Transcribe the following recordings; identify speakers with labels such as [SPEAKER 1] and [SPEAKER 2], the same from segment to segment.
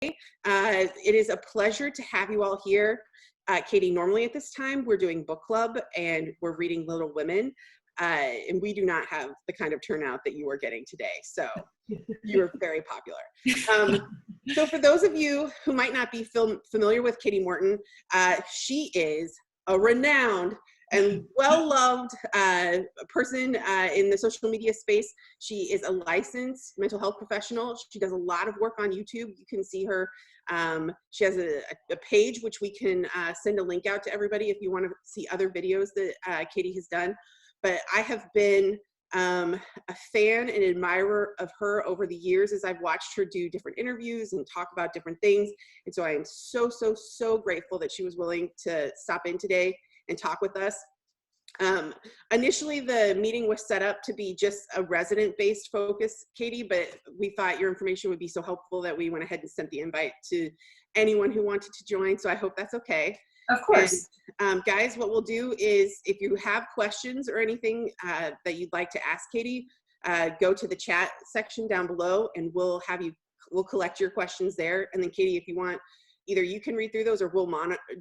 [SPEAKER 1] It is a pleasure to have you all here. Katie, normally at this time, we're doing book club and we're reading Little Women, and we do not have the kind of turnout that you are getting today. So you're very popular. So for those of you who might not be familiar with Katie Morton, she is a renowned and well-loved person in the social media space. She is a licensed mental health professional. She does a lot of work on YouTube. You can see her. She has a page which we can send a link out to everybody if you want to see other videos that Katie has done. But I have been a fan and admirer of her over the years as I've watched her do different interviews and talk about different things. And so I am so grateful that she was willing to stop in today and talk with us. Initially, the meeting was set up to be just a resident-based focus, Katie, but we thought your information would be so helpful that we went ahead and sent the invite to anyone who wanted to join, so I hope that's okay.
[SPEAKER 2] Of course.
[SPEAKER 1] And, guys, what we'll do is if you have questions or anything that you'd like to ask Katie, go to the chat section down below and we'll collect your questions there. And then Katie, if you want, either you can read through those or we'll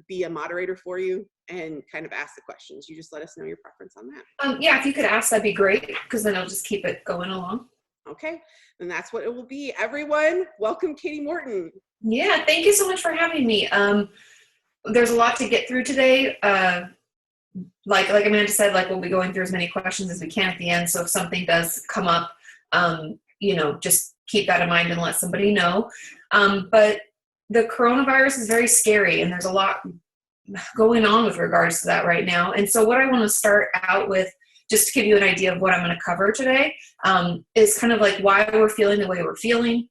[SPEAKER 1] be a moderator for you and kind of ask the questions. You just let us know your preference on that.
[SPEAKER 2] Yeah, if you could ask, that'd be great, because then I'll just keep it going along.
[SPEAKER 1] Okay, and that's what it will be. Everyone, welcome Katie Morton.
[SPEAKER 2] Yeah, thank you so much for having me. There's a lot to get through today. Like Amanda said, we'll be going through as many questions as we can at the end. So if something does come up, just keep that in mind and let somebody know. But the coronavirus is very scary, and there's a lot going on with regards to that right now. And so what I want to start out with, just to give you an idea of what I'm going to cover today, is kind of like why we're feeling the way we're feeling,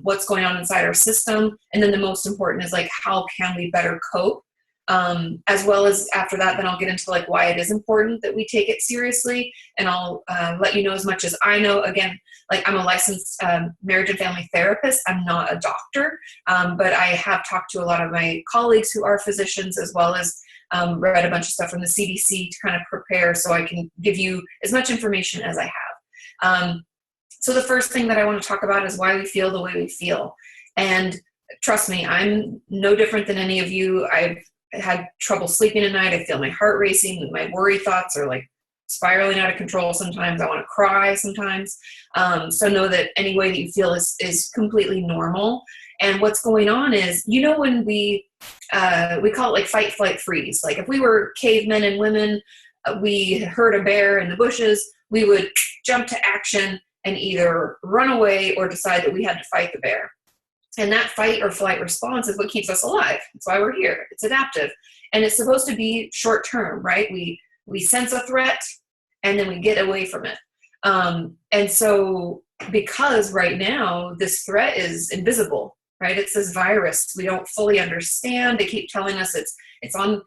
[SPEAKER 2] what's going on inside our system, and then the most important is how can we better cope, as well as after that, then I'll get into why it is important that we take it seriously, and I'll let you know as much as I know. Again, I'm a licensed marriage and family therapist. I'm not a doctor, but I have talked to a lot of my colleagues who are physicians, as well as read a bunch of stuff from the CDC to kind of prepare so I can give you as much information as I have. So the first thing that I want to talk about is why we feel the way we feel. And trust me, I'm no different than any of you. I've had trouble sleeping at night. I feel my heart racing. My worry thoughts are spiraling out of control sometimes. I want to cry sometimes. So know that any way that you feel is completely normal. And what's going on is, when we call it fight, flight, freeze. If we were cavemen and women, we heard a bear in the bushes, we would jump to action and either run away or decide that we had to fight the bear. And that fight or flight response is what keeps us alive. That's why we're here. It's adaptive. And it's supposed to be short term, right? We sense a threat and then we get away from it. And so because right now this threat is invisible, right? It's this virus we don't fully understand. They keep telling us it's on,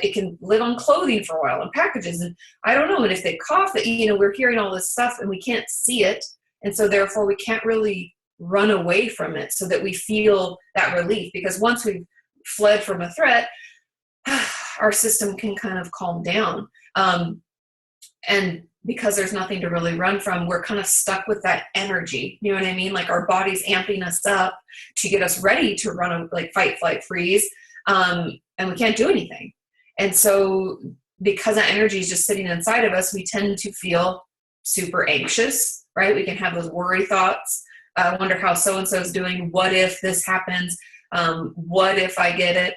[SPEAKER 2] it can live on clothing for a while and packages. And I don't know. And if they cough, we're hearing all this stuff and we can't see it. And so therefore we can't really run away from it so that we feel that relief, because once we've fled from a threat, our system can kind of calm down. And because there's nothing to really run from, we're kind of stuck with that energy. You know what I mean? Our body's amping us up to get us ready to run, fight, flight, freeze. And we can't do anything. And so because that energy is just sitting inside of us, we tend to feel super anxious, right? We can have those worry thoughts. I wonder how so-and-so is doing. What if this happens? What if I get it?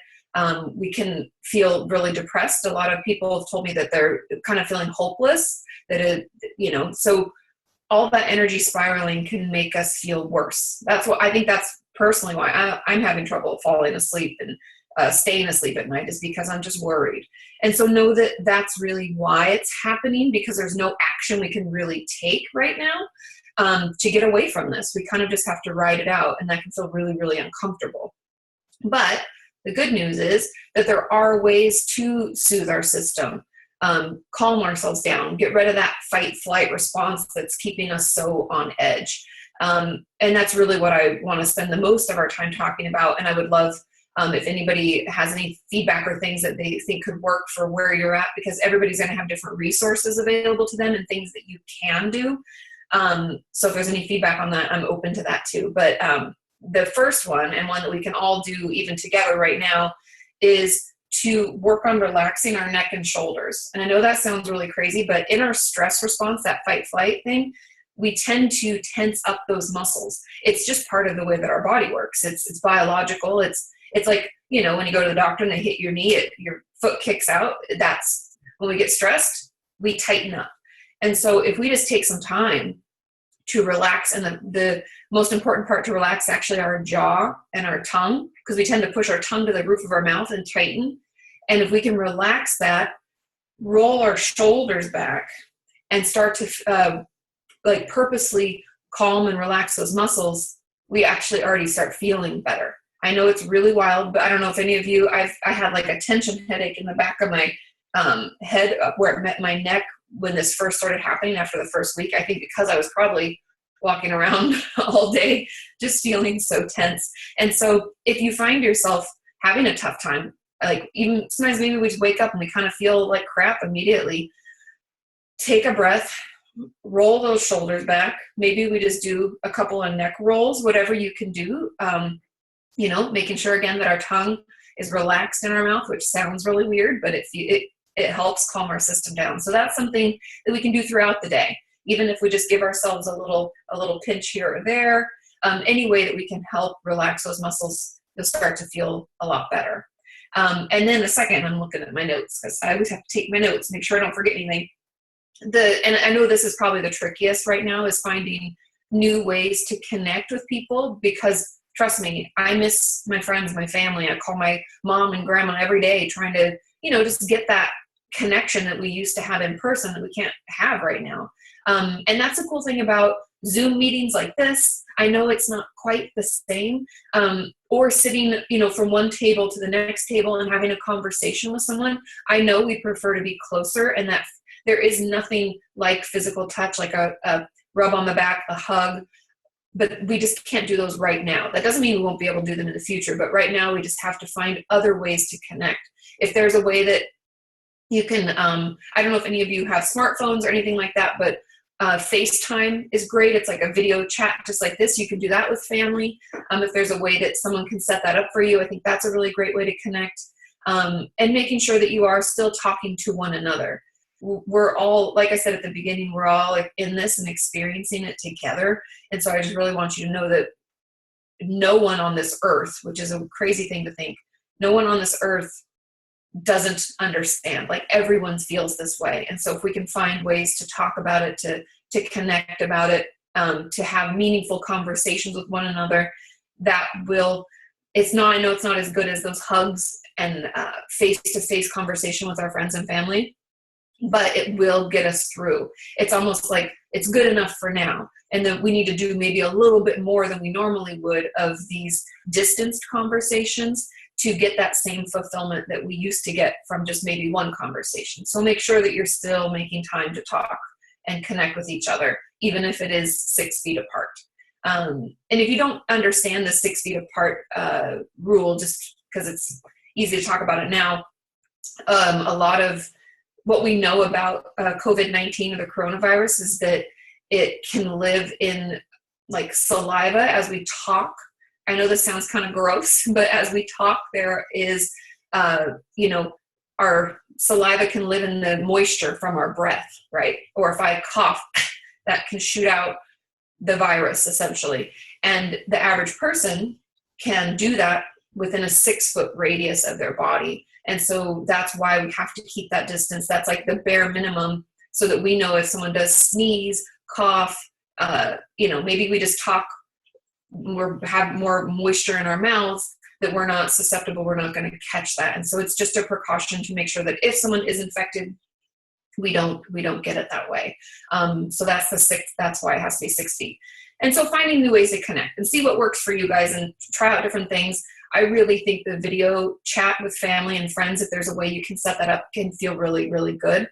[SPEAKER 2] We can feel really depressed. A lot of people have told me that they're kind of feeling hopeless, so all that energy spiraling can make us feel worse. I think that's personally why I'm having trouble falling asleep and staying asleep at night, is because I'm just worried. And so know that that's really why it's happening, because there's no action we can really take right now to get away from this. We kind of just have to ride it out, and that can feel really, really uncomfortable. But the good news is that there are ways to soothe our system, calm ourselves down, get rid of that fight flight response that's keeping us so on edge. And that's really what I want to spend the most of our time talking about. And I would love if anybody has any feedback or things that they think could work for where you're at, because everybody's going to have different resources available to them and things that you can do. So if there's any feedback on that, I'm open to that too. But the first one, and one that we can all do even together right now, is to work on relaxing our neck and shoulders. And I know that sounds really crazy, but in our stress response, that fight flight thing, we tend to tense up those muscles. It's just part of the way that our body works. It's biological. It's like, you know, when you go to the doctor and they hit your knee, your foot kicks out. That's when we get stressed, we tighten up. And so if we just take some time to relax, and the most important part to relax actually our jaw and our tongue, because we tend to push our tongue to the roof of our mouth and tighten. And if we can relax that, roll our shoulders back and start to like purposely calm and relax those muscles, we actually already start feeling better. I know it's really wild, but I don't know if any of you, I had like a tension headache in the back of my head where it met my neck when this first started happening after the first week. I think because I was probably walking around all day just feeling so tense. And so if you find yourself having a tough time, like even sometimes maybe we just wake up and we kind of feel like crap immediately, take a breath, roll those shoulders back. Maybe we just do a couple of neck rolls, whatever you can do. You know, making sure again that our tongue is relaxed in our mouth, which sounds really weird, but it helps calm our system down. So that's something that we can do throughout the day, even if we just give ourselves a little pinch here or there. Any way that we can help relax those muscles, you'll start to feel a lot better. And then the second, I'm looking at my notes because I always have to take my notes, make sure I don't forget anything. And I know this is probably the trickiest right now, is finding new ways to connect with people, because trust me, I miss my friends, my family. I call my mom and grandma every day trying to, you know, just get that connection that we used to have in person that we can't have right now. And that's the cool thing about Zoom meetings like this. I know it's not quite the same, or sitting, you know, from one table to the next table and having a conversation with someone. I know we prefer to be closer, and that there is nothing like physical touch, like a rub on the back, a hug, but we just can't do those right now. That doesn't mean we won't be able to do them in the future, but right now we just have to find other ways to connect. If there's a way that you can, I don't know if any of you have smartphones or anything like that, but FaceTime is great. It's like a video chat just like this. You can do that with family. If there's a way that someone can set that up for you, I think that's a really great way to connect. And making sure that you are still talking to one another. We're all, like I said at the beginning, we're all like in this and experiencing it together. And so I just really want you to know that no one on this earth, which is a crazy thing to think, no one on this earth doesn't understand. Like everyone feels this way. And so if we can find ways to talk about it, to connect about it, to have meaningful conversations with one another, that will, I know it's not as good as those hugs and face-to-face conversation with our friends and family, but it will get us through. It's almost like it's good enough for now. And then we need to do maybe a little bit more than we normally would of these distanced conversations to get that same fulfillment that we used to get from just maybe one conversation. So make sure that you're still making time to talk and connect with each other, even if it is 6 feet apart. And if you don't understand the 6 feet apart rule, just because it's easy to talk about it now, a lot of what we know about COVID-19 or the coronavirus is that it can live in like saliva as we talk. I know this sounds kind of gross, but as we talk, there is, our saliva can live in the moisture from our breath, right? Or if I cough, that can shoot out the virus essentially. And the average person can do that within a 6-foot radius of their body. And so that's why we have to keep that distance. That's like the bare minimum, so that we know if someone does sneeze, cough, maybe we just talk, have more moisture in our mouths, that we're not susceptible, we're not going to catch that. And so it's just a precaution to make sure that if someone is infected, we don't get it that way. So that's why it has to be 6 feet. And so finding new ways to connect and see what works for you guys and try out different things. I really think the video chat with family and friends, if there's a way you can set that up, can feel really, really good.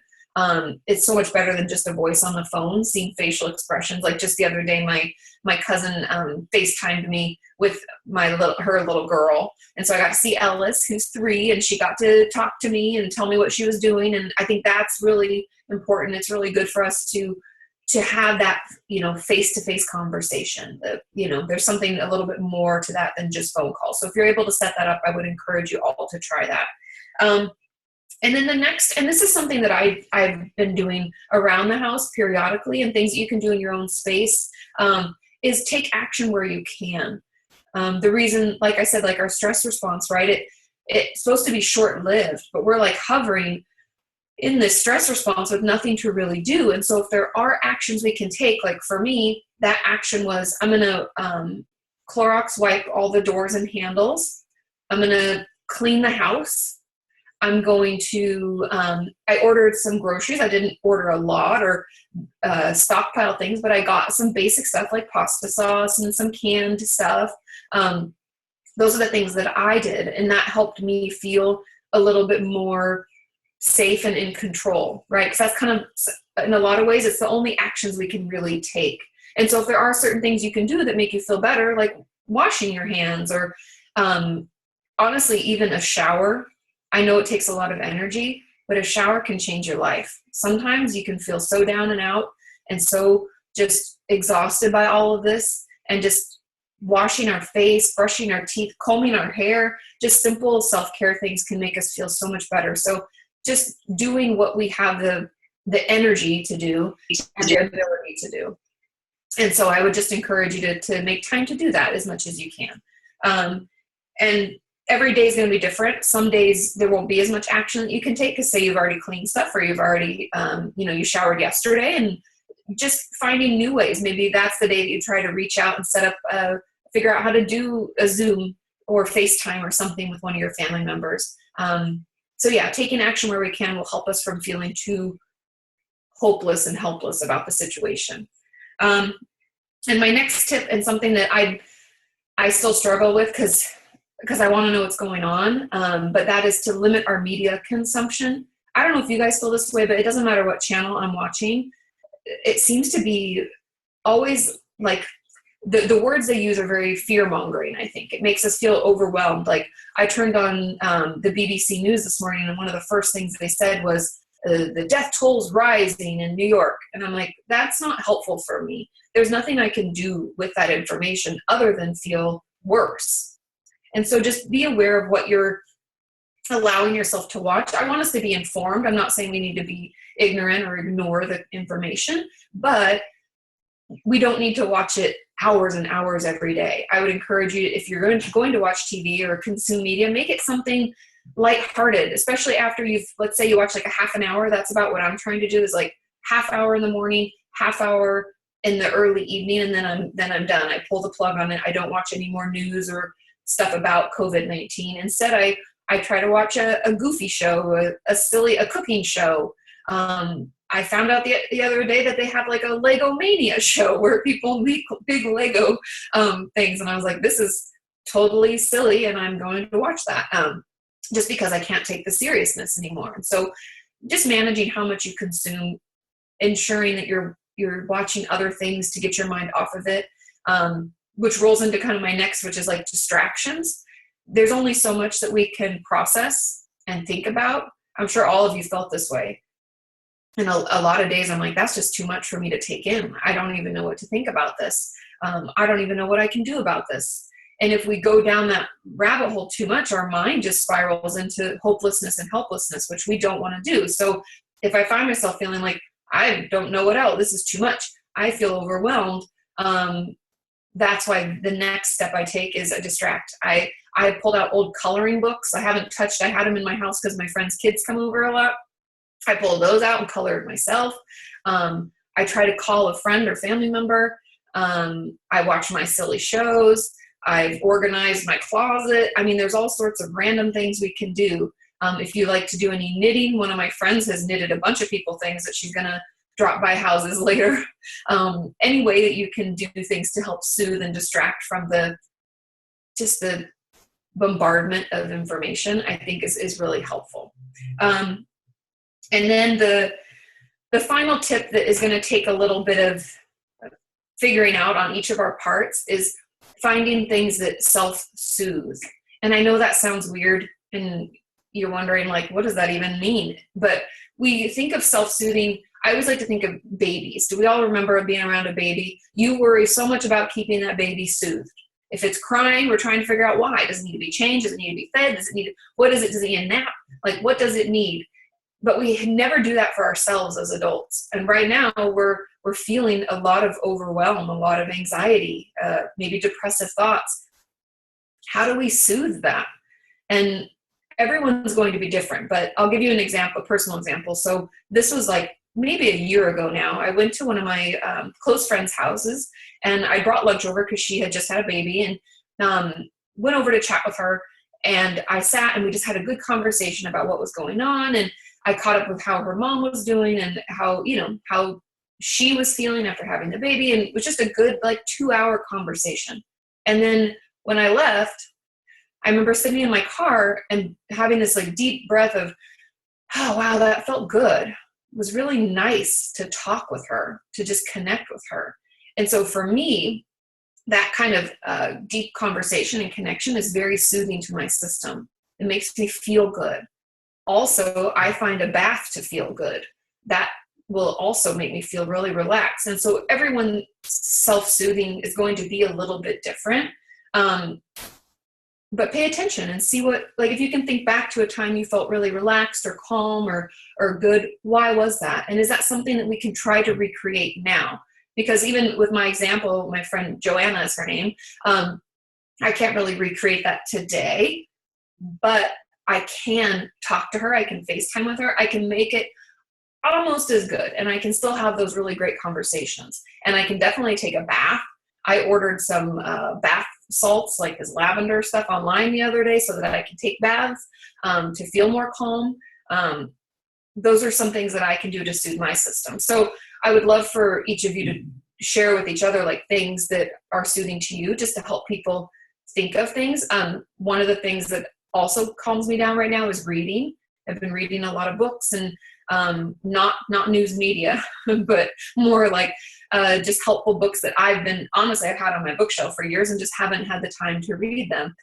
[SPEAKER 2] It's so much better than just a voice on the phone, seeing facial expressions. Like just the other day, my cousin FaceTimed me with her little girl. And so I got to see Ellis, who's 3, and she got to talk to me and tell me what she was doing. And I think that's really important. It's really good for us to to have that, face-to-face conversation. There's something a little bit more to that than just phone calls. So if you're able to set that up, I would encourage you all to try that. And then the next, and this is something that I've been doing around the house periodically, and things that you can do in your own space, is take action where you can. The reason, like I said, like our stress response, right? It's supposed to be short-lived, but we're like hovering in this stress response with nothing to really do. And so if there are actions we can take, like for me, that action was, I'm going to Clorox wipe all the doors and handles. I'm going to clean the house. I'm going to, I ordered some groceries. I didn't order a lot or stockpile things, but I got some basic stuff like pasta sauce and some canned stuff. Those are the things that I did. And that helped me feel a little bit more safe and in control, right? Because that's kind of, in a lot of ways, it's the only actions we can really take. And so if there are certain things you can do that make you feel better, like washing your hands or honestly, even a shower. I know it takes a lot of energy, but a shower can change your life. Sometimes you can feel so down and out and so just exhausted by all of this, and just washing our face, brushing our teeth, combing our hair, just simple self-care things can make us feel so much better. So just doing what we have the energy to do and the ability to do. And so I would just encourage you to make time to do that as much as you can. And every day is going to be different. Some days there won't be as much action that you can take, because say you've already cleaned stuff or you've already, you showered yesterday, and just finding new ways. Maybe that's the day that you try to reach out and set up, figure out how to do a Zoom or FaceTime or something with one of your family members. So yeah, taking action where we can will help us from feeling too hopeless and helpless about the situation. And my next tip, and something that I still struggle with because I want to know what's going on, but that is to limit our media consumption. I don't know if you guys feel this way, but it doesn't matter what channel I'm watching. It seems to be always like the words they use are very fear-mongering, I think. It makes us feel overwhelmed. Like I turned on the BBC News this morning, and one of the first things they said was, the death tolls rising in New York. And I'm like, that's not helpful for me. There's nothing I can do with that information other than feel worse. And so just be aware of what you're allowing yourself to watch. I want us to be informed. I'm not saying we need to be ignorant or ignore the information, but we don't need to watch it hours and hours every day. I would encourage you, if you're going to watch TV or consume media, make it something lighthearted, especially after let's say you watch like a half an hour. That's about what I'm trying to do, is like half hour in the morning, half hour in the early evening, and then I'm done. I pull the plug on it. I don't watch any more news or stuff about COVID-19. Instead, I try to watch a goofy show, a cooking show. I found out the other day that they have like a Lego Mania show where people make big Lego things. And I was like, this is totally silly, and I'm going to watch that just because I can't take the seriousness anymore. And so just managing how much you consume, ensuring that you're watching other things to get your mind off of it, which rolls into kind of my next, which is like distractions. There's only so much that we can process and think about. I'm sure all of you felt this way. And a lot of days I'm like, that's just too much for me to take in. I don't even know what to think about this. I don't even know what I can do about this. And if we go down that rabbit hole too much, our mind just spirals into hopelessness and helplessness, which we don't want to do. So if I find myself feeling like, I don't know what else, this is too much, I feel overwhelmed, that's why the next step I take is a distract. I pulled out old coloring books. I haven't touched, I had them in my house because my friends' kids come over a lot. I pulled those out and colored myself. I try to call a friend or family member. I watch my silly shows. I've organized my closet. I mean, there's all sorts of random things we can do. If you like to do any knitting, one of my friends has knitted a bunch of people things that she's going to drop by houses later. Any way that you can do things to help soothe and distract from the bombardment of information, I think is really helpful. And then the final tip that is going to take a little bit of figuring out on each of our parts is finding things that self-soothe. And I know that sounds weird, and you're wondering, like, what does that even mean? But we think of self-soothing, I always like to think of babies. Do we all remember being around a baby? You worry so much about keeping that baby soothed. If it's crying, we're trying to figure out why. Does it need to be changed? Does it need to be fed? What is it? Does it need a nap? Like, what does it need? But we never do that for ourselves as adults. And right now we're feeling a lot of overwhelm, a lot of anxiety, maybe depressive thoughts. How do we soothe that? And everyone's going to be different, but I'll give you an example, a personal example. So this was like maybe a year ago now. I went to one of my close friends' houses, and I brought lunch over because she had just had a baby, and went over to chat with her. And I sat and we just had a good conversation about what was going on. And I caught up with how her mom was doing and how she was feeling after having the baby. And it was just a good 2-hour conversation. And then when I left, I remember sitting in my car and having this deep breath of, oh, wow, that felt good. It was really nice to talk with her, to just connect with her. And so for me, that kind of deep conversation and connection is very soothing to my system. It makes me feel good. Also, I find a bath to feel good. That will also make me feel really relaxed. And so everyone's self-soothing is going to be a little bit different. But pay attention and see if you can think back to a time you felt really relaxed or calm or good, why was that? And is that something that we can try to recreate now? Because even with my example, my friend Joanna is her name, I can't really recreate that today, but I can talk to her, I can FaceTime with her, I can make it almost as good, and I can still have those really great conversations. And I can definitely take a bath. I ordered some bath salts, like this lavender stuff, online the other day so that I can take baths to feel more calm. Those are some things that I can do to soothe my system. So I would love for each of you to share with each other things that are soothing to you, just to help people think of things. One of the things that also calms me down right now is reading. I've been reading a lot of books, and not news media, but more just helpful books that I've had on my bookshelf for years and just haven't had the time to read them.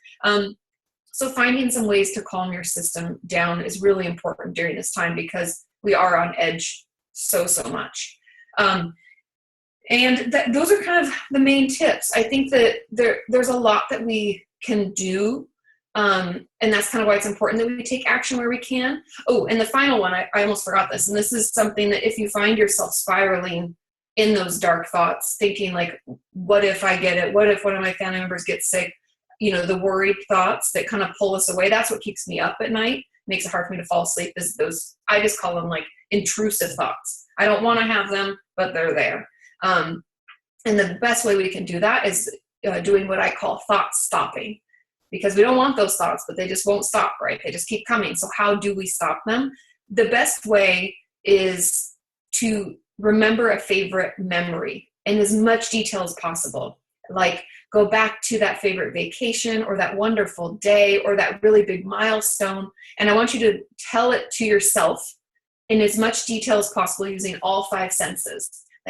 [SPEAKER 2] So finding some ways to calm your system down is really important during this time, because we are on edge so much. And those are kind of the main tips. I think that there's a lot that we can do. And that's kind of why it's important that we take action where we can. Oh, and the final one, I almost forgot this. And this is something that if you find yourself spiraling in those dark thoughts, thinking what if I get it? What if one of my family members gets sick? The worried thoughts that kind of pull us away. That's what keeps me up at night, makes it hard for me to fall asleep, is those, I just call them intrusive thoughts. I don't want to have them, but they're there. And the best way we can do that is doing what I call thought stopping. Because we don't want those thoughts, but they just won't stop, right? They just keep coming. So how do we stop them? The best way is to remember a favorite memory in as much detail as possible. Go back to that favorite vacation or that wonderful day or that really big milestone. And I want you to tell it to yourself in as much detail as possible using all 5 senses.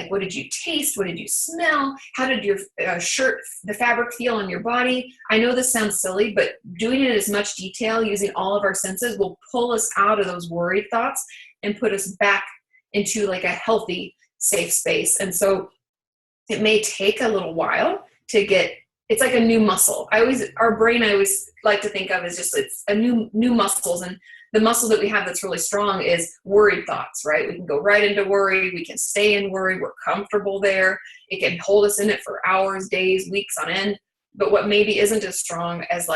[SPEAKER 2] What did you taste? What did you smell? How did your shirt, the fabric feel on your body? I know this sounds silly, but doing it in as much detail using all of our senses will pull us out of those worried thoughts and put us back into a healthy, safe space. And so it may take a little while to get, it's like a new muscle. Our brain, I always like to think of as just, it's a new muscles. And the muscle that we have that's really strong is worried thoughts, right? We can go right into worry. We can stay in worry. We're comfortable there. It can hold us in it for hours, days, weeks on end. But what maybe isn't as strong as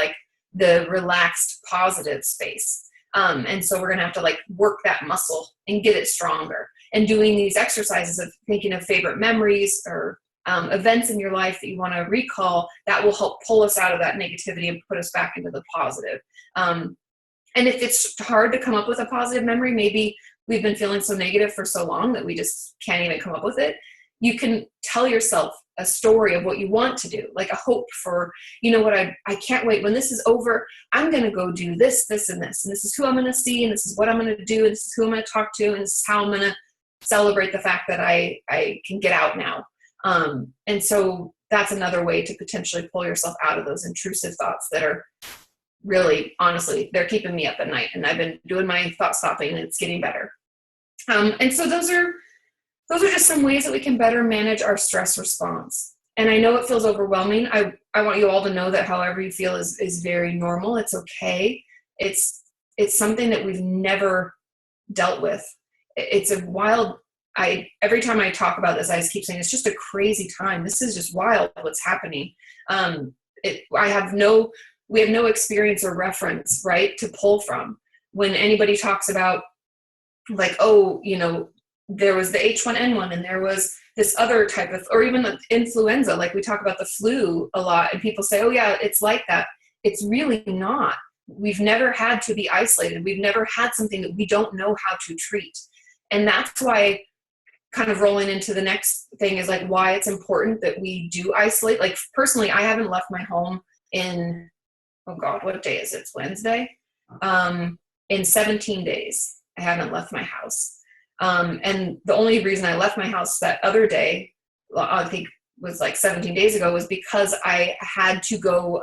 [SPEAKER 2] the relaxed, positive space. And so we're going to have to work that muscle and get it stronger. And doing these exercises of thinking of favorite memories or events in your life that you want to recall, that will help pull us out of that negativity and put us back into the positive. And if it's hard to come up with a positive memory, maybe we've been feeling so negative for so long that we just can't even come up with it. You can tell yourself a story of what you want to do, a hope for, I can't wait. When this is over, I'm going to go do this, this, and this. And this is who I'm going to see. And this is what I'm going to do. And this is who I'm going to talk to. And this is how I'm going to celebrate the fact that I can get out now. And so that's another way to potentially pull yourself out of those intrusive thoughts that are really, honestly, they're keeping me up at night. And I've been doing my thought stopping and it's getting better. And so those are those are just some ways that we can better manage our stress response. And I know it feels overwhelming. I want you all to know that however you feel is very normal. It's okay. It's something that we've never dealt with. It's a wild, every time I talk about this, I just keep saying it's just a crazy time. This is just wild what's happening. We have no experience or reference, right, to pull from. When anybody talks about like, oh, there was the H1N1 and there was this other type of, or even the influenza, like we talk about the flu a lot and people say, oh yeah, it's like that. It's really not. We've never had to be isolated. We've never had something that we don't know how to treat. And that's why, kind of rolling into the next thing, is like why it's important that we do isolate. Like personally, I haven't left my home in, oh God, what day is it? It's Wednesday. In 17 days, I haven't left my house. And the only reason I left my house that other day, I think was like 17 days ago, was because I had to go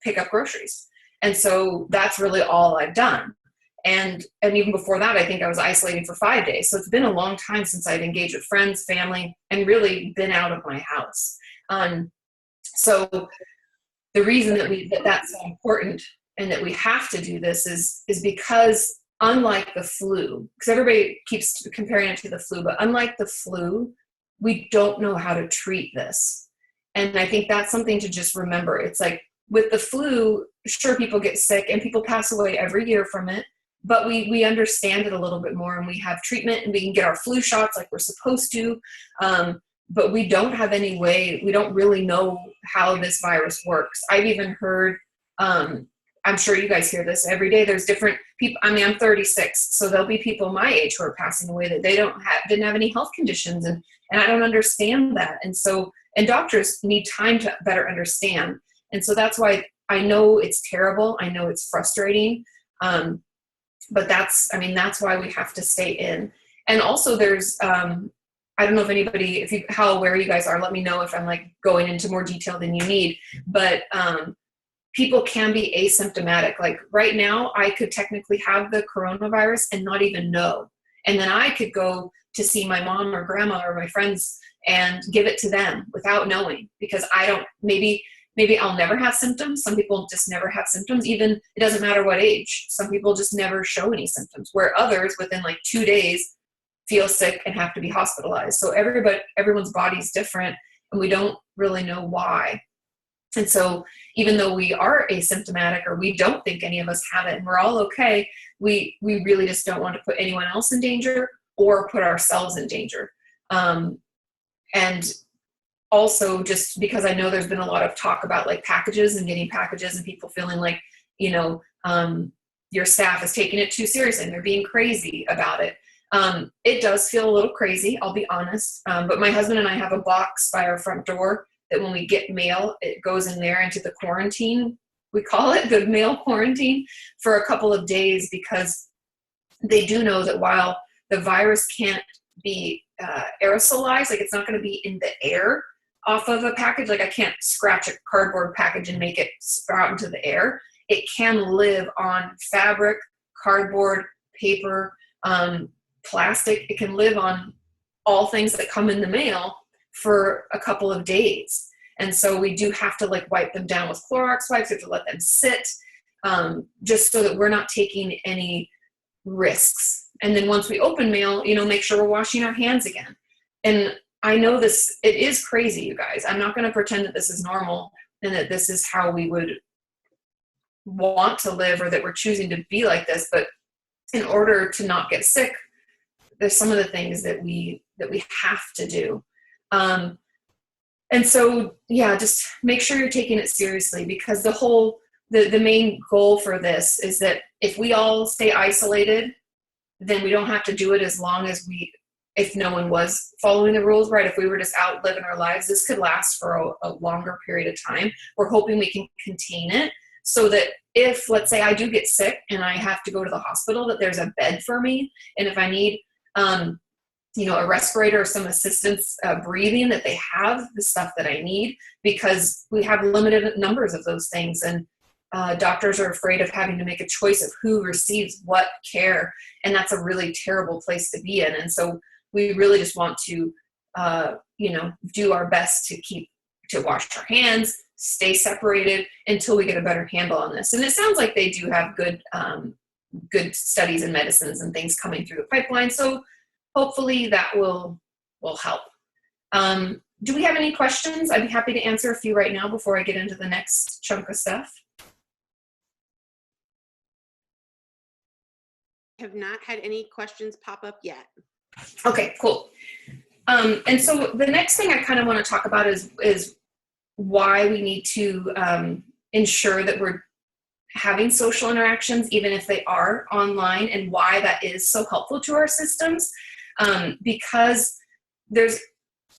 [SPEAKER 2] pick up groceries. And so that's really all I've done. And even before that, I think I was isolating for 5 days. So it's been a long time since I've engaged with friends, family, and really been out of my house. So the reason that's so important and that we have to do this is because unlike the flu, because everybody keeps comparing it to the flu, but unlike the flu, we don't know how to treat this. And I think that's something to just remember. It's like with the flu, sure, people get sick and people pass away every year from it, but we understand it a little bit more and we have treatment and we can get our flu shots like we're supposed to. But we don't have any way, we don't really know how this virus works. I've even heard, I'm sure you guys hear this every day. There's different people. I mean, I'm 36, so there'll be people my age who are passing away that they didn't have any health conditions, and I don't understand that. And doctors need time to better understand. And so that's why I know it's terrible. I know it's frustrating. But that's why we have to stay in. And also there's, I don't know if how aware you guys are. Let me know if I'm like going into more detail than you need, but, people can be asymptomatic. Like right now, I could technically have the coronavirus and not even know. And then I could go to see my mom or grandma or my friends and give it to them without knowing, because maybe I'll never have symptoms. Some people just never have symptoms. Even it doesn't matter what age. Some people just never show any symptoms, where others within like 2 days feel sick and have to be hospitalized. So everyone's body's different and we don't really know why. And so even though we are asymptomatic or we don't think any of us have it and we're all okay, we really just don't want to put anyone else in danger or put ourselves in danger. And also just because I know there's been a lot of talk about like packages and getting packages and people feeling like, your staff is taking it too seriously and they're being crazy about it. It does feel a little crazy, I'll be honest. But my husband and I have a box by our front door that when we get mail, it goes in there into the quarantine. We call it the mail quarantine for a couple of days, because they do know that while the virus can't be aerosolized, like it's not going to be in the air off of a package. Like I can't scratch a cardboard package and make it sprout into the air. It can live on fabric, cardboard, paper, plastic. It can live on all things that come in the mail for a couple of days. And so we do have to like wipe them down with Clorox wipes. We have to let them sit, just so that we're not taking any risks. And then once we open mail, make sure we're washing our hands again. And I know it is crazy, you guys. I'm not going to pretend that this is normal and that this is how we would want to live or that we're choosing to be like this. But in order to not get sick, there's some of the things that we have to do. And so, yeah, just make sure you're taking it seriously, because the main goal for this is that if we all stay isolated, then we don't have to do it as long as if no one was following the rules, right? If we were just out living our lives, this could last for a longer period of time. We're hoping we can contain it so that if, let's say I do get sick and I have to go to the hospital, that there's a bed for me. And if I need, a respirator or some assistance breathing, that they have the stuff that I need, because we have limited numbers of those things. And doctors are afraid of having to make a choice of who receives what care. And that's a really terrible place to be in. And so We really just want to, do our best to wash our hands, stay separated until we get a better handle on this. And it sounds like they do have good studies and medicines and things coming through the pipeline. So hopefully that will help. Do we have any questions? I'd be happy to answer a few right now before I get into the next chunk of stuff.
[SPEAKER 1] Have not had any questions pop up yet.
[SPEAKER 2] Okay, cool. And so the next thing I kind of want to talk about is why we need to ensure that we're having social interactions, even if they are online, and why that is so helpful to our systems. Because there's,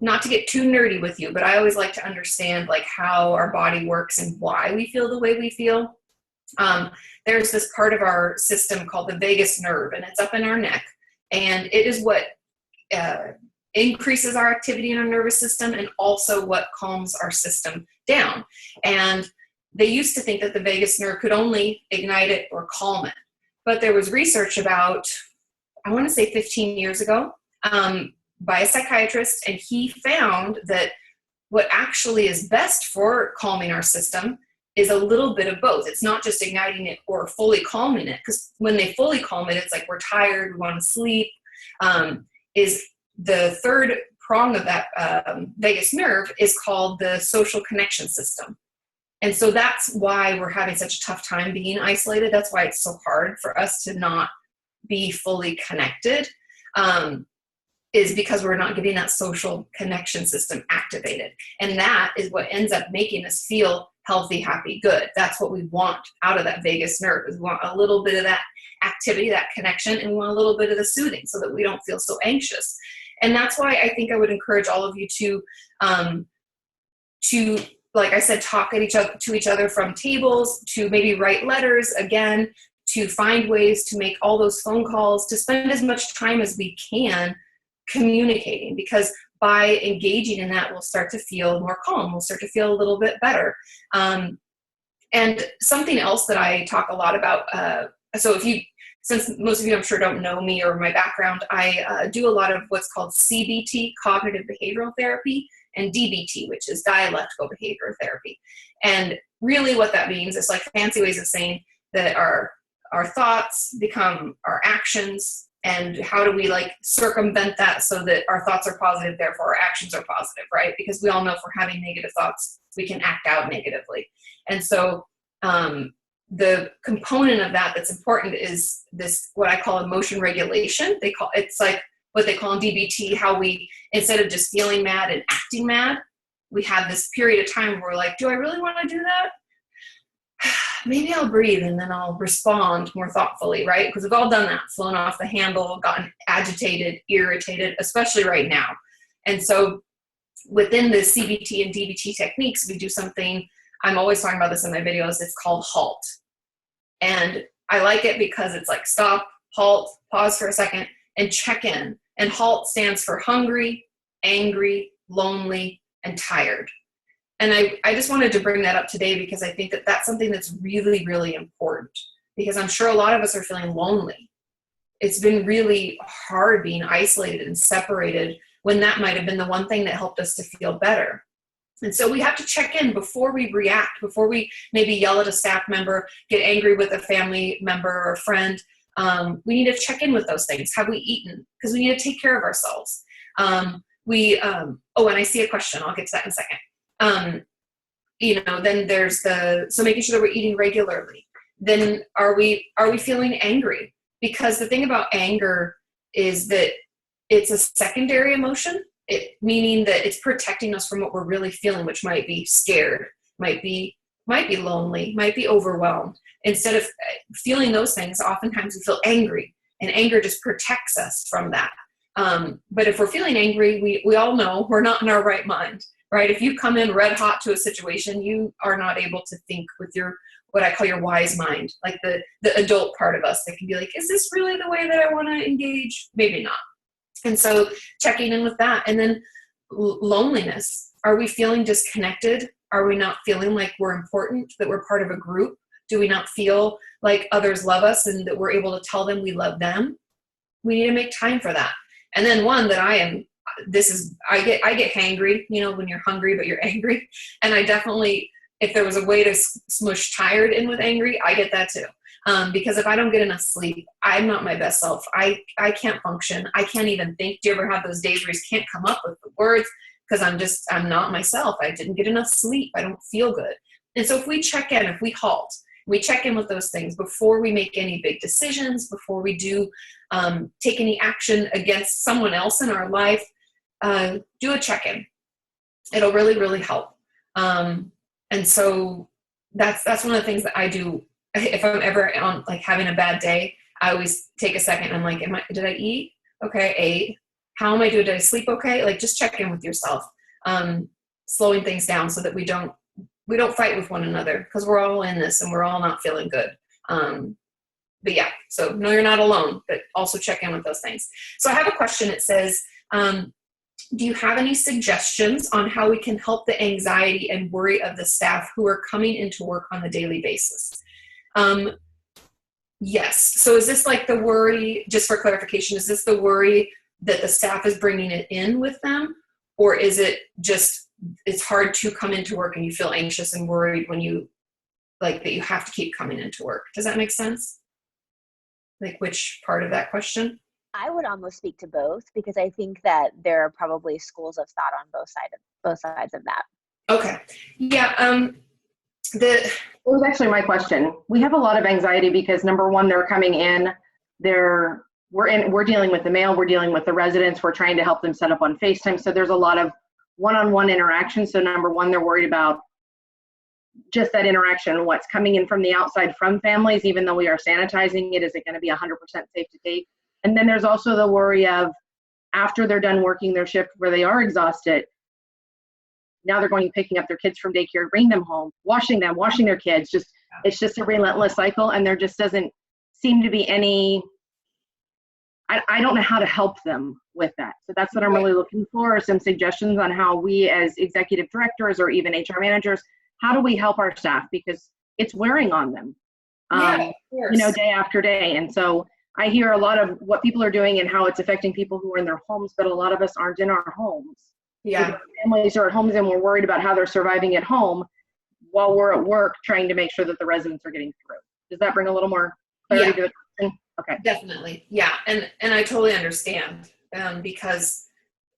[SPEAKER 2] not to get too nerdy with you, but I always like to understand like how our body works and why we feel the way we feel. There's this part of our system called the vagus nerve, and it's up in our neck, and it is what increases our activity in our nervous system and also what calms our system down. And they used to think that the vagus nerve could only ignite it or calm it. But there was research about, I want to say 15 years ago, by a psychiatrist, and he found that what actually is best for calming our system is a little bit of both. It's not just igniting it or fully calming it, because when they fully calm it, it's like we're tired, we want to sleep. Is the third prong of that vagus nerve is called the social connection system. And so that's why we're having such a tough time being isolated. That's why it's so hard for us to not be fully connected, is because we're not getting that social connection system activated. And that is what ends up making us feel healthy, happy, good. That's what we want out of that vagus nerve, is we want a little bit of that activity, that connection, and we want a little bit of the soothing so that we don't feel so anxious. And that's why I think I would encourage all of you to, like I said, talk to each other from tables, to maybe write letters again, to find ways to make all those phone calls, to spend as much time as we can communicating, because by engaging in that, we'll start to feel more calm. We'll start to feel a little bit better. And something else that I talk a lot about, since most of you I'm sure don't know me or my background, I do a lot of what's called CBT, cognitive behavioral therapy, and DBT, which is dialectical behavior therapy. And really what that means is like fancy ways of saying that our thoughts become our actions, and how do we like circumvent that so that our thoughts are positive, therefore our actions are positive, right? Because we all know if we're having negative thoughts, we can act out negatively. And so the component of that that's important is this, what I call emotion regulation. It's like what they call in DBT, how we, instead of just feeling mad and acting mad, we have this period of time where we're like, do I really want to do that? Maybe I'll breathe and then I'll respond more thoughtfully, right? Because we've all done that, flown off the handle, gotten agitated, irritated, especially right now. And so within the CBT and DBT techniques, we do something, I'm always talking about this in my videos, it's called HALT. And I like it because it's like stop, halt, pause for a second, and check in. And HALT stands for hungry, angry, lonely, and tired. And I just wanted to bring that up today because I think that that's something that's really, really important, because I'm sure a lot of us are feeling lonely. It's been really hard being isolated and separated when that might have been the one thing that helped us to feel better. And so we have to check in before we react, before we maybe yell at a staff member, get angry with a family member or a friend. We need to check in with those things. Have we eaten? Because we need to take care of ourselves. And I see a question. I'll get to that in a second. Then there's so making sure that we're eating regularly. Then are we feeling angry? Because the thing about anger is that it's a secondary emotion, meaning that it's protecting us from what we're really feeling, which might be scared, might be lonely, might be overwhelmed. Instead of feeling those things, oftentimes we feel angry, and anger just protects us from that. But if we're feeling angry, we all know we're not in our right mind. Right? If you come in red hot to a situation, you are not able to think with what I call your wise mind, like the adult part of us that can be like, is this really the way that I want to engage? Maybe not. And so checking in with that. And then loneliness. Are we feeling disconnected? Are we not feeling like we're important, that we're part of a group? Do we not feel like others love us and that we're able to tell them we love them? We need to make time for that. And then one that I get hangry, when you're hungry, but you're angry. And I definitely, if there was a way to smush tired in with angry, I get that too. Because if I don't get enough sleep, I'm not my best self. I can't function. I can't even think. Do you ever have those days where you just can't come up with the words? Because I'm not myself. I didn't get enough sleep. I don't feel good. And so if we check in, if we halt, we check in with those things before we make any big decisions, before we do take any action against someone else in our life, do a check-in. It'll really, really help. And so that's one of the things that I do. If I'm ever on like having a bad day, I always take a second and I'm like, did I eat? Okay, I ate. How am I doing? Did I sleep okay? Like, just check in with yourself. Slowing things down so that we don't fight with one another, because we're all in this and we're all not feeling good. But yeah, so no, you're not alone, but also check in with those things. So I have a question. It says, do you have any suggestions on how we can help the anxiety and worry of the staff who are coming into work on a daily basis? Yes. So is this like the worry, just for clarification, is this the worry that the staff is bringing it in with them? Or is it just, it's hard to come into work and you feel anxious and worried when you, like, that you have to keep coming into work? Does that make sense? Like, which part of that question?
[SPEAKER 3] I would almost speak to both, because I think that there are probably schools of thought on both sides of that.
[SPEAKER 2] Okay. Yeah.
[SPEAKER 4] It was actually my question. We have a lot of anxiety because, number one, they're coming in, we're dealing with the mail, we're dealing with the residents, we're trying to help them set up on FaceTime. So there's a lot of one-on-one interaction. So number one, they're worried about just that interaction, what's coming in from the outside from families, even though we are sanitizing it, is it going to be 100% safe to take? And then there's also the worry of, after they're done working their shift where they are exhausted, now they're going and picking up their kids from daycare, bringing them home, washing their kids. It's just a relentless cycle, and there just doesn't seem to be any, I don't know how to help them with that. So that's what I'm really looking for, are some suggestions on how we as executive directors or even HR managers, how do we help our staff? Because it's wearing on them, day after day. And so I hear a lot of what people are doing and how it's affecting people who are in their homes, but a lot of us aren't in our homes.
[SPEAKER 2] Yeah.
[SPEAKER 4] So families are at homes and we're worried about how they're surviving at home while we're at work trying to make sure that the residents are getting through. Does that bring a little more clarity to the question? Okay.
[SPEAKER 2] Definitely. Yeah. And I totally understand, because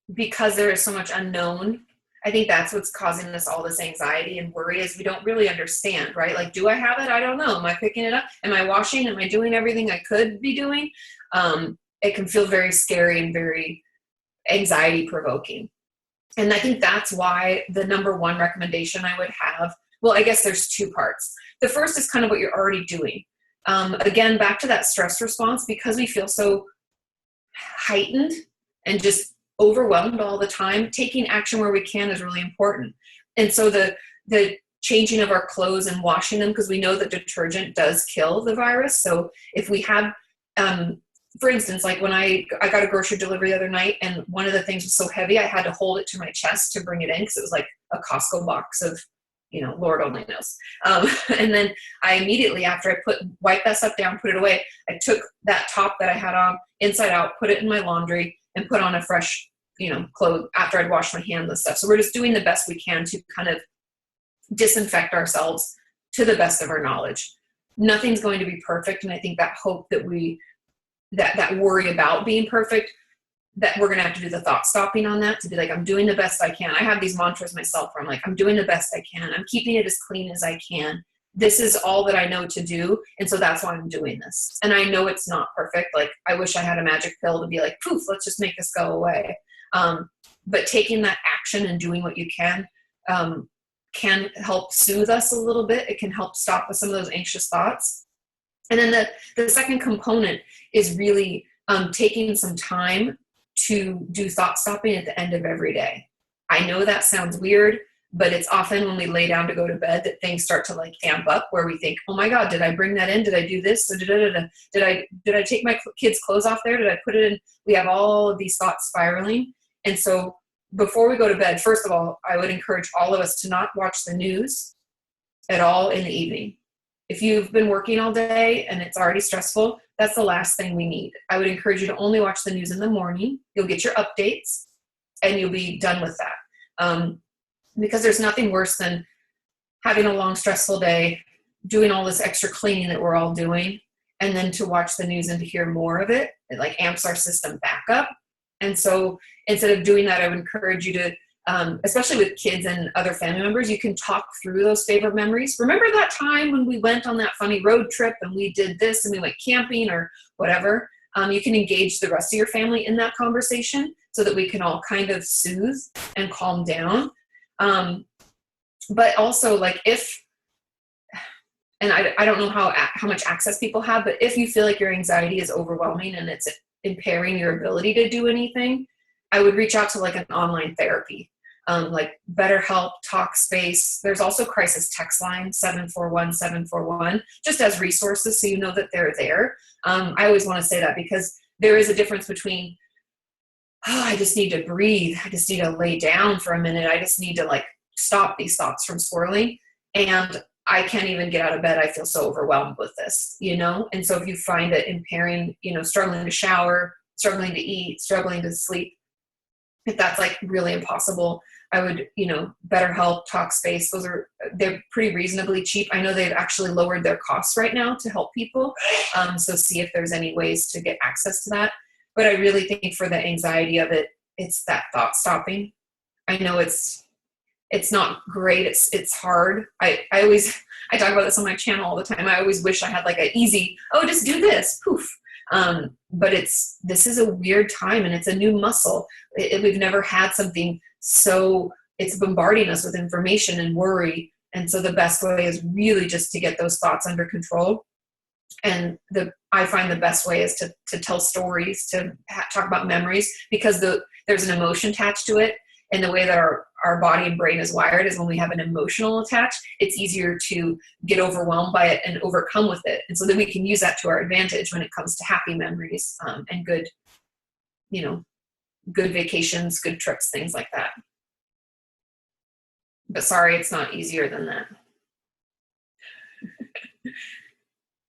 [SPEAKER 2] there is so much unknown. I think that's what's causing us all this anxiety and worry, is we don't really understand, right? Like, do I have it? I don't know. Am I picking it up? Am I washing? Am I doing everything I could be doing? It can feel very scary and very anxiety provoking. And I think that's why the number one recommendation I would have, well, I guess there's two parts. The first is kind of what you're already doing. Again, back to that stress response, because we feel so heightened and just overwhelmed all the time, taking action where we can is really important. And so the changing of our clothes and washing them, because we know that detergent does kill the virus. So if we have, for instance, like when I got a grocery delivery the other night, and one of the things was so heavy, I had to hold it to my chest to bring it in, because it was like a Costco box of, Lord only knows. And then I immediately, after I wiped that stuff down, put it away, I took that top that I had on inside out, put it in my laundry, and put on a fresh, clothes after I'd washed my hands and stuff. So we're just doing the best we can to kind of disinfect ourselves to the best of our knowledge. Nothing's going to be perfect. And I think that hope that that worry about being perfect, that we're going to have to do the thought stopping on that, to be like, I'm doing the best I can. I have these mantras myself where I'm like, I'm doing the best I can. I'm keeping it as clean as I can. This is all that I know to do. And so that's why I'm doing this. And I know it's not perfect. Like, I wish I had a magic pill to be like, poof, let's just make this go away. But taking that action and doing what you can help soothe us a little bit. It can help stop with some of those anxious thoughts. And then the second component is really taking some time to do thought stopping at the end of every day. I know that sounds weird, but it's often when we lay down to go to bed that things start to like amp up, where we think, oh my God, did I bring that in? Did I do this? So did I take my kids' clothes off there? Did I put it in? We have all of these thoughts spiraling. And so before we go to bed, first of all, I would encourage all of us to not watch the news at all in the evening. If you've been working all day and it's already stressful, that's the last thing we need. I would encourage you to only watch the news in the morning. You'll get your updates and you'll be done with that. Because there's nothing worse than having a long, stressful day, doing all this extra cleaning that we're all doing, and then to watch the news and to hear more of it, it like amps our system back up. And so instead of doing that, I would encourage you to, especially with kids and other family members, you can talk through those favorite memories. Remember that time when we went on that funny road trip and we did this and we went camping or whatever? You can engage the rest of your family in that conversation so that we can all kind of soothe and calm down. But also, like, and I don't know how much access people have, but if you feel like your anxiety is overwhelming and it's impairing your ability to do anything, I would reach out to like an online therapy, like BetterHelp, Talkspace. There's also crisis text line 741-741, just as resources so you know that they're there. I always want to say that because there is a difference between, oh, I just need to breathe. I just need to lay down for a minute. I just need to like stop these thoughts from swirling. And I can't even get out of bed. I feel so overwhelmed with this, you know? And so if you find it impairing, you know, struggling to shower, struggling to eat, struggling to sleep, if that's like really impossible, I would, you know, BetterHelp, Talkspace, they're pretty reasonably cheap. I know they've actually lowered their costs right now to help people. So see if there's any ways to get access to that. But I really think for the anxiety of it, it's that thought stopping. I know it's not great. It's hard. I talk about this on my channel all the time. I always wish I had like a easy, oh, just do this, poof. But this is a weird time and it's a new muscle. We've never had something so it's bombarding us with information and worry. And so the best way is really just to get those thoughts under control. And I find the best way is to tell stories, to talk about memories, because there's an emotion attached to it. And the way that our body and brain is wired is when we have an emotional attach, it's easier to get overwhelmed by it and overcome with it. And so then we can use that to our advantage when it comes to happy memories and good, you know, good vacations, good trips, things like that. But sorry, it's not easier than that.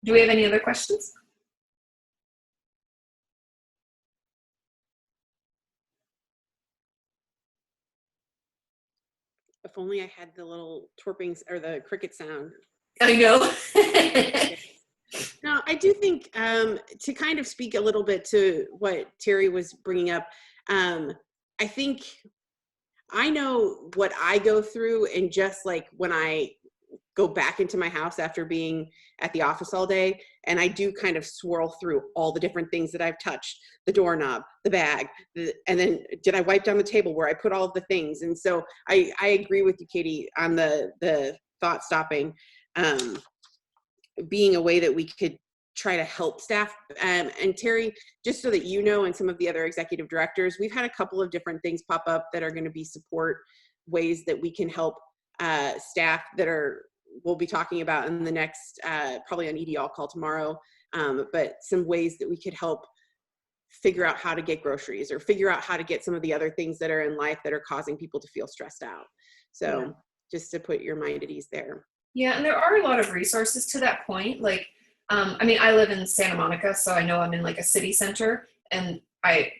[SPEAKER 2] Do we have any other questions?
[SPEAKER 1] If only I had the little twerping or the cricket sound.
[SPEAKER 2] I know.
[SPEAKER 1] Now, I do think to kind of speak a little bit to what Terry was bringing up, I think I know what I go through, and just like when I go back into my house after being at the office all day, and I do kind of swirl through all the different things that I've touched, the doorknob, the bag, and then did I wipe down the table where I put all of the things? And so I agree with you, Katie, on the thought stopping being a way that we could try to help staff. And Terry, just so that you know, and some of the other executive directors, we've had a couple of different things pop up that are going to be support ways that we can help staff that we'll be talking about in the next, probably on ED All Call tomorrow, but some ways that we could help figure out how to get groceries or figure out how to get some of the other things that are in life that are causing people to feel stressed out. So just to put your mind at ease there. Yeah,
[SPEAKER 2] and there are a lot of resources to that point. Like, I mean, I live in Santa Monica, so I know I'm in like a city center, and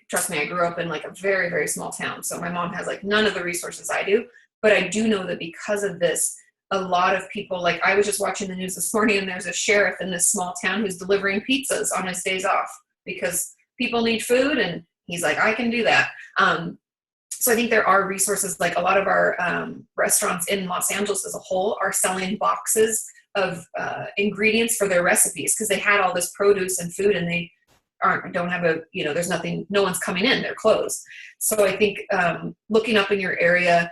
[SPEAKER 2] trust me, I grew up in like a very, very small town. So my mom has like none of the resources I do, but I do know that because of this, a lot of people, like I was just watching the news this morning and there's a sheriff in this small town who's delivering pizzas on his days off because people need food, and he's like, I can do that. So I think there are resources, like a lot of our restaurants in Los Angeles as a whole are selling boxes of ingredients for their recipes because they had all this produce and food and they don't have there's nothing, no one's coming in, they're closed. So I think looking up in your area,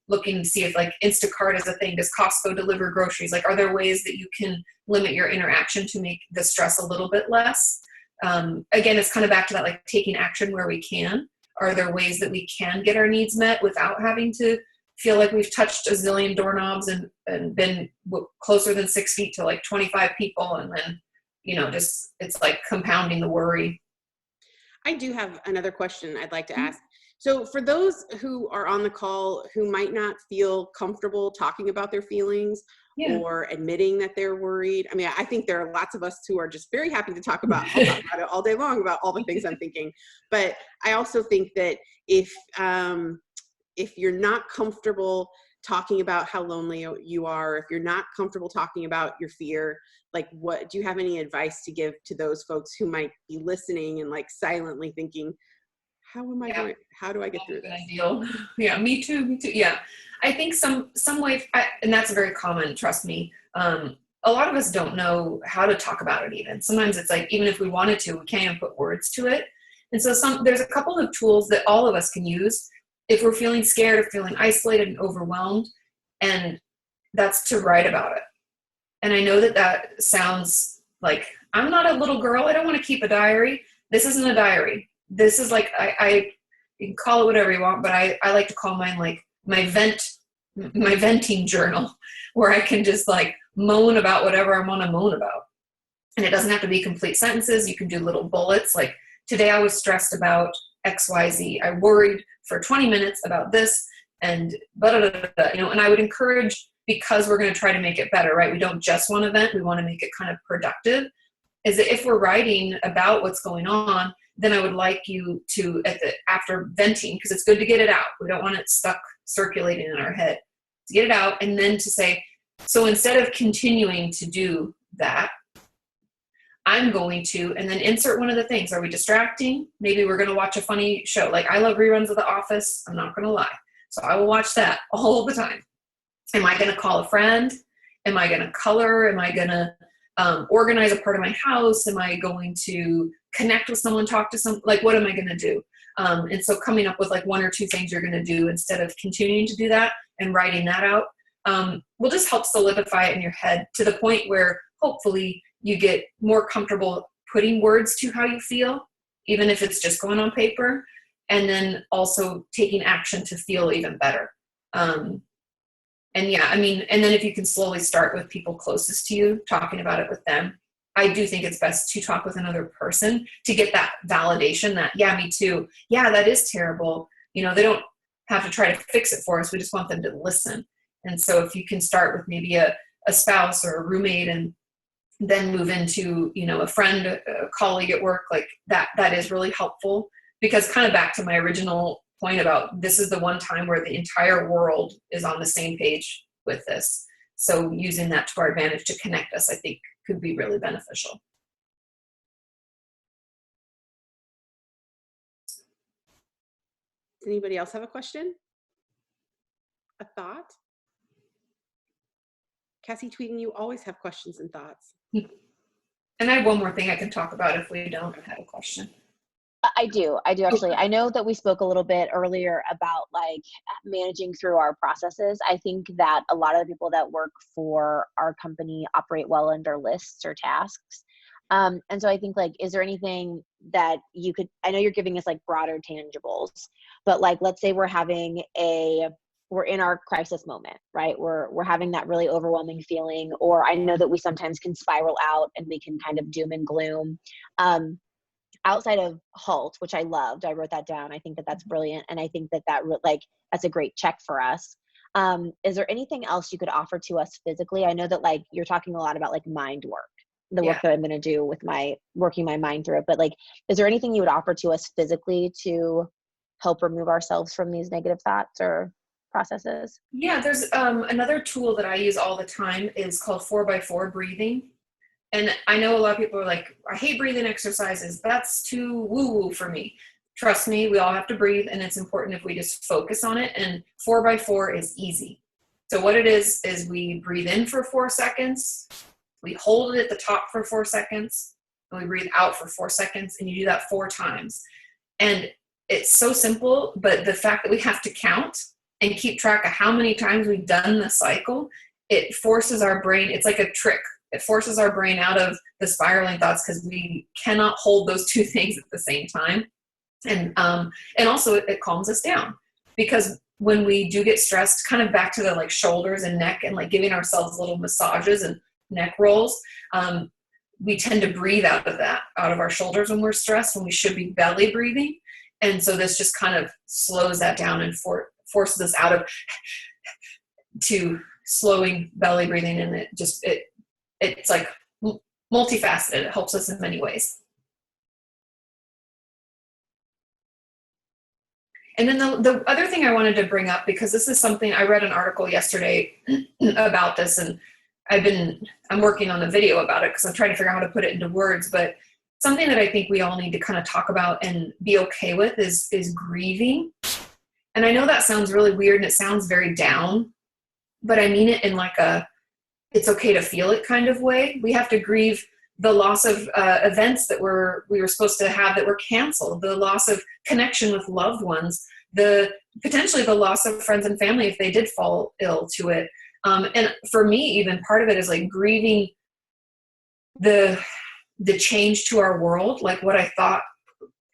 [SPEAKER 2] looking to see if like Instacart is a thing, does Costco deliver groceries? Like, are there ways that you can limit your interaction to make the stress a little bit less? Again, it's kind of back to that, like taking action where we can. Are there ways that we can get our needs met without having to feel like we've touched a zillion doorknobs and been closer than 6 feet to like 25 people, and then, just it's like compounding the worry.
[SPEAKER 1] I do have another question I'd like to ask. So for those who are on the call who might not feel comfortable talking about their feelings or admitting that they're worried. I mean, I think there are lots of us who are just very happy to talk about, I'll talk about it all day long about all the things I'm thinking. But I also think that if you're not comfortable talking about how lonely you are, if you're not comfortable talking about your fear, like, what do you have any advice to give to those folks who might be listening and like silently thinking, how do I get through this?
[SPEAKER 2] Ideal. Yeah, me too. Yeah. I think some way, and that's very common, trust me. A lot of us don't know how to talk about it even. Sometimes it's like, even if we wanted to, we can't even put words to it. And so there's a couple of tools that all of us can use if we're feeling scared or feeling isolated and overwhelmed, and that's to write about it. And I know that sounds like, I'm not a little girl, I don't want to keep a diary. This isn't a diary. This is like, you can call it whatever you want, but I like to call mine like my venting journal, where I can just like moan about whatever I want to moan about. And it doesn't have to be complete sentences. You can do little bullets. Like, today I was stressed about XYZ. I worried for 20 minutes about this, and and I would encourage, because we're going to try to make it better, right? We don't just want to vent. We want to make it kind of productive. Is that if we're writing about what's going on, then I would like you to, after venting, because it's good to get it out. We don't want it stuck circulating in our head. To get it out, and then to say, so instead of continuing to do that, I'm going to, and then insert one of the things. Are we distracting? Maybe we're going to watch a funny show. Like, I love reruns of The Office. I'm not going to lie. So I will watch that all the time. Am I going to call a friend? Am I going to color? Am I going to organize a part of my house? Am I going to connect with someone, talk to some, like, what am I going to do? And so coming up with like one or two things you're going to do instead of continuing to do that and writing that out will just help solidify it in your head to the point where hopefully you get more comfortable putting words to how you feel, even if it's just going on paper, and then also taking action to feel even better. And then if you can slowly start with people closest to you, talking about it with them. I do think it's best to talk with another person to get that validation that, yeah, me too. Yeah, that is terrible. They don't have to try to fix it for us. We just want them to listen. And so if you can start with maybe a spouse or a roommate, and then move into, a friend, a colleague at work, like that is really helpful, because kind of back to my original point about, this is the one time where the entire world is on the same page with this. So using that to our advantage to connect us, I think, could be really beneficial.
[SPEAKER 1] Does anybody else have a question? A thought? Cassie Tweeden, you always have questions and thoughts.
[SPEAKER 2] And I have one more thing I can talk about if we don't have a question.
[SPEAKER 3] I do actually. I know that we spoke a little bit earlier about like managing through our processes. I think that a lot of the people that work for our company operate well under lists or tasks. And so I think, like, is there anything that you could, I know you're giving us like broader tangibles, but like, let's say we're in our crisis moment, right? We're having that really overwhelming feeling, or I know that we sometimes can spiral out and we can kind of doom and gloom. Outside of HALT, which I loved, I wrote that down. I think that that's brilliant. And I think that that's a great check for us. Is there anything else you could offer to us physically? I know that like you're talking a lot about like mind work, the work that I'm going to do with working my mind through it. But like, is there anything you would offer to us physically to help remove ourselves from these negative thoughts or processes?
[SPEAKER 2] Yeah, there's another tool that I use all the time is called 4x4 breathing. And I know a lot of people are like, I hate breathing exercises. That's too woo-woo for me. Trust me, we all have to breathe, and it's important if we just focus on it. And 4x4 is easy. So what it is we breathe in for 4 seconds, we hold it at the top for 4 seconds, and we breathe out for 4 seconds, and you do that 4 times. And it's so simple, but the fact that we have to count and keep track of how many times we've done the cycle, it forces our brain, it's like a trick. It forces our brain out of the spiraling thoughts, because we cannot hold those two things at the same time. And also it calms us down, because when we do get stressed, kind of back to the like shoulders and neck and like giving ourselves little massages and neck rolls, we tend to breathe out of our shoulders when we're stressed, when we should be belly breathing. And so this just kind of slows that down and forces us out of to slowing belly breathing, and it's like multifaceted. It helps us in many ways. And then the other thing I wanted to bring up, because this is something I read an article yesterday about this, and I'm working on a video about it because I'm trying to figure out how to put it into words, but something that I think we all need to kind of talk about and be okay with is grieving. And I know that sounds really weird and it sounds very down, but I mean it in like it's okay to feel it kind of way. We have to grieve the loss of events that we were supposed to have that were canceled, the loss of connection with loved ones, potentially the loss of friends and family if they did fall ill to it. And for me, even part of it is like grieving the change to our world, like what I thought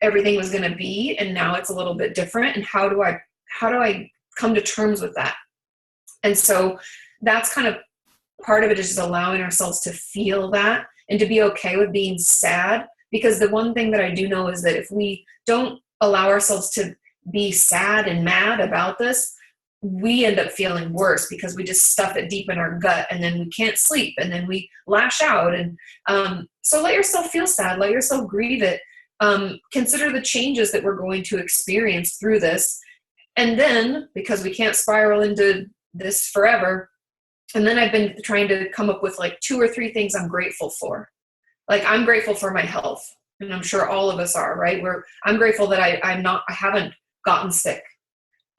[SPEAKER 2] everything was going to be, and now it's a little bit different. And how do I come to terms with that? And so that's kind of part of it, is just allowing ourselves to feel that and to be okay with being sad. Because the one thing that I do know is that if we don't allow ourselves to be sad and mad about this, we end up feeling worse because we just stuff it deep in our gut, and then we can't sleep, and then we lash out. And so let yourself feel sad, let yourself grieve it. Consider the changes that we're going to experience through this. And then, because we can't spiral into this forever, and then I've been trying to come up with like 2 or 3 things I'm grateful for. Like, I'm grateful for my health, and I'm sure all of us are, right? I'm grateful that I haven't gotten sick.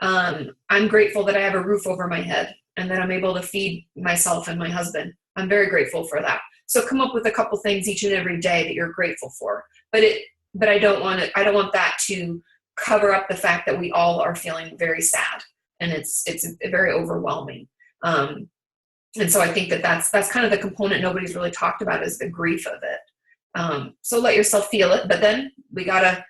[SPEAKER 2] I'm grateful that I have a roof over my head and that I'm able to feed myself and my husband. I'm very grateful for that. So come up with a couple things each and every day that you're grateful for. But I don't want that to cover up the fact that we all are feeling very sad, and it's very overwhelming. And so I think that's kind of the component nobody's really talked about, is the grief of it. So let yourself feel it, but then we gotta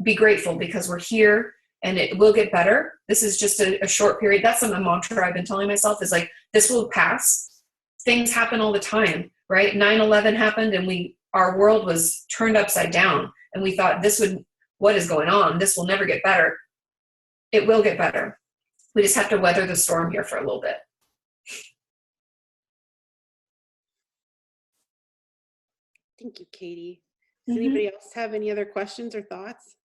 [SPEAKER 2] be grateful because we're here and it will get better. This is just a short period. That's a mantra I've been telling myself, is like, this will pass. Things happen all the time, right? 9/11 happened and our world was turned upside down, and we thought what is going on? This will never get better. It will get better. We just have to weather the storm here for a little bit.
[SPEAKER 1] Thank you, Katie. Does anybody else have any other questions or thoughts?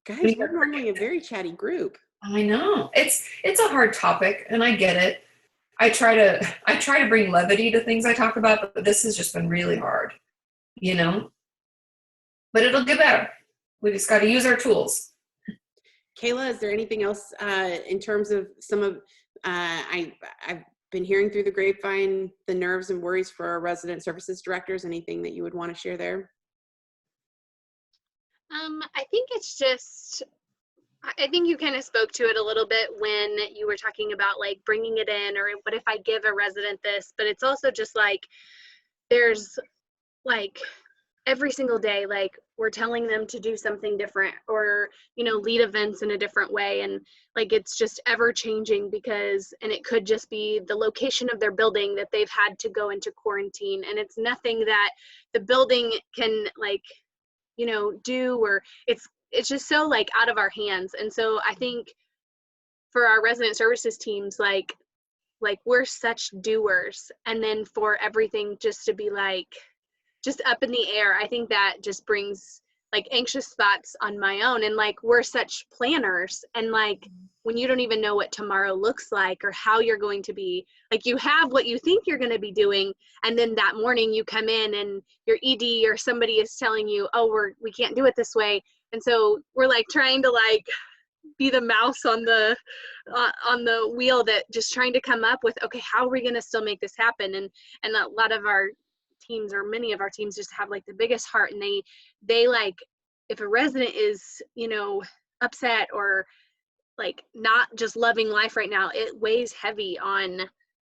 [SPEAKER 1] Guys, we're normally a very chatty group.
[SPEAKER 2] I know. It's a hard topic, and I get it. I try to bring levity to things I talk about, but this has just been really hard, But it'll get better. We just got to use our tools.
[SPEAKER 1] Kayla, is there anything else in terms of some of I've been hearing through the grapevine the nerves and worries for our resident services directors? Anything that you would want to share there?
[SPEAKER 5] I think it's just, I think you kind of spoke to it a little bit when you were talking about like bringing it in, or what if I give a resident this, but it's also just like, there's like every single day, like we're telling them to do something different, or, lead events in a different way. And like, it's just ever changing and it could just be the location of their building that they've had to go into quarantine. And it's nothing that the building can do, or it's just so like out of our hands. And so I think for our resident services teams, like we're such doers, and then for everything just to be like just up in the air, I think that just brings like anxious thoughts on my own. And like, we're such planners, and like when you don't even know what tomorrow looks like or how you're going to be, like you have what you think you're going to be doing, and then that morning you come in and your ED or somebody is telling you, oh, we can't do it this way. And so we're like trying to like be the mouse on the wheel, that just trying to come up with, okay, how are we going to still make this happen? And a lot of our teams, or many of our teams, just have like the biggest heart, and they like, if a resident is upset or like not just loving life right now, it weighs heavy on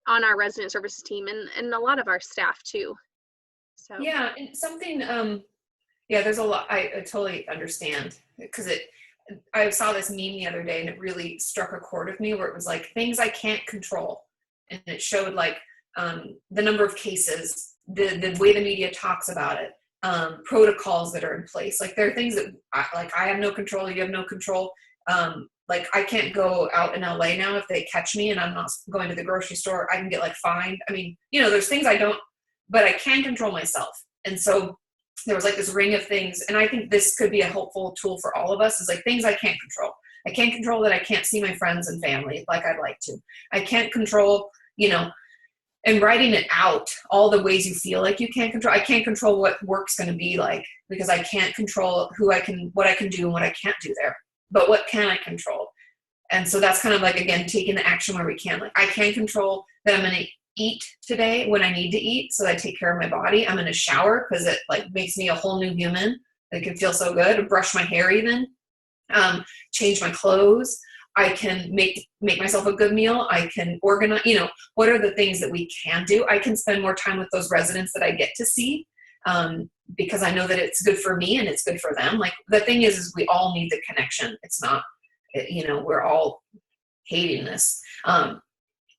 [SPEAKER 5] our resident services team and a lot of our staff too. So
[SPEAKER 2] yeah, and something there's a lot. I totally understand, because I saw this meme the other day and it really struck a chord with me, where it was like things I can't control, and it showed like the number of cases, the way the media talks about it, protocols that are in place. Like there are things that I have no control, you have no control. Like I can't go out in LA now. If they catch me and I'm not going to the grocery store, I can get like fined. I mean, you know, there's things I don't, but I can control myself. And so there was like this ring of things. And I think this could be a helpful tool for all of us, is like things I can't control. I can't control that I can't see my friends and family like I'd like to. I can't control, you know, and writing it out, all the ways you feel like you can't control. I can't control what work's going to be like, because I can't control what I can do and what I can't do there. But what can I control? And so that's kind of like, again, taking the action where we can. Like I can control that I'm going to eat today when I need to eat, so that I take care of my body. I'm going to shower because it like makes me a whole new human. It can feel so good. Brush my hair even. Change my clothes. I can make myself a good meal. I can organize, you know, what are the things that we can do? I can spend more time with those residents that I get to see, because I know that it's good for me and it's good for them. Like the thing is we all need the connection. It's not, you know, we're all hating this.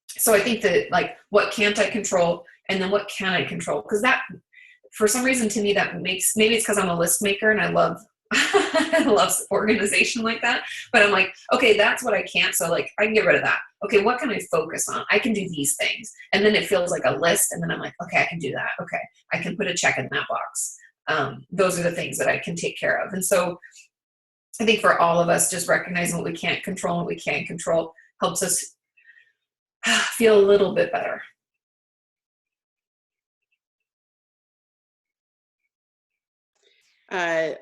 [SPEAKER 2] So I think that like, what can't I control? And then what can I control? Because that, for some reason to me, that makes, maybe it's because I'm a list maker and I love I love organization like that, but I'm like, okay, that's what I can't. So like, I can get rid of that. Okay. What can I focus on? I can do these things. And then it feels like a list. And then I'm like, okay, I can do that. Okay. I can put a check in that box. Those are the things that I can take care of. And so I think for all of us, just recognizing what we can't control and what we can control helps us feel a little bit better.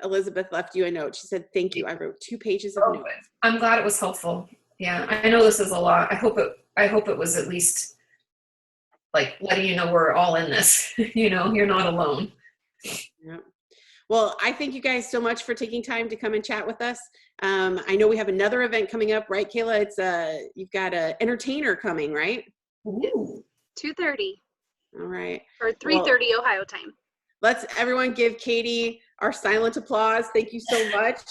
[SPEAKER 1] Elizabeth left you a note. She said, thank you. I wrote 2 pages of notes.
[SPEAKER 2] I'm glad it was helpful. Yeah. I know this is a lot. I hope it was at least like letting you know we're all in this. You know, you're not alone.
[SPEAKER 1] Yeah. Well, I thank you guys so much for taking time to come and chat with us. I know we have another event coming up, right, Kayla? It's you've got an entertainer coming, right?
[SPEAKER 2] Ooh.
[SPEAKER 5] 2:30.
[SPEAKER 1] All right.
[SPEAKER 5] Or 3:30 Ohio time.
[SPEAKER 1] Let's everyone give Katie our silent applause. Thank you so much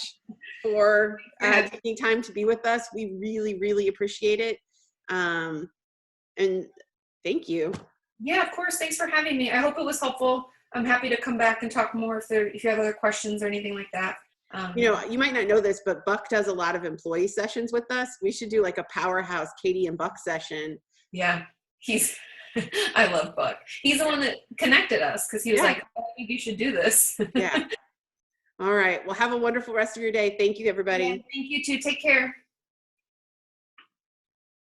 [SPEAKER 1] for taking time to be with us. We really, really appreciate it. And thank you.
[SPEAKER 2] Yeah, of course. Thanks for having me. I hope it was helpful. I'm happy to come back and talk more if you have other questions or anything like that.
[SPEAKER 1] You know, you might not know this, but Buck does a lot of employee sessions with us. We should do like a powerhouse Katie and Buck session.
[SPEAKER 2] Yeah, I love Buck. He's the one that connected us because he was like, oh, I think you should do this.
[SPEAKER 1] Yeah. All right. Well, have a wonderful rest of your day. Thank you, everybody.
[SPEAKER 2] Yeah, thank you too. Take care.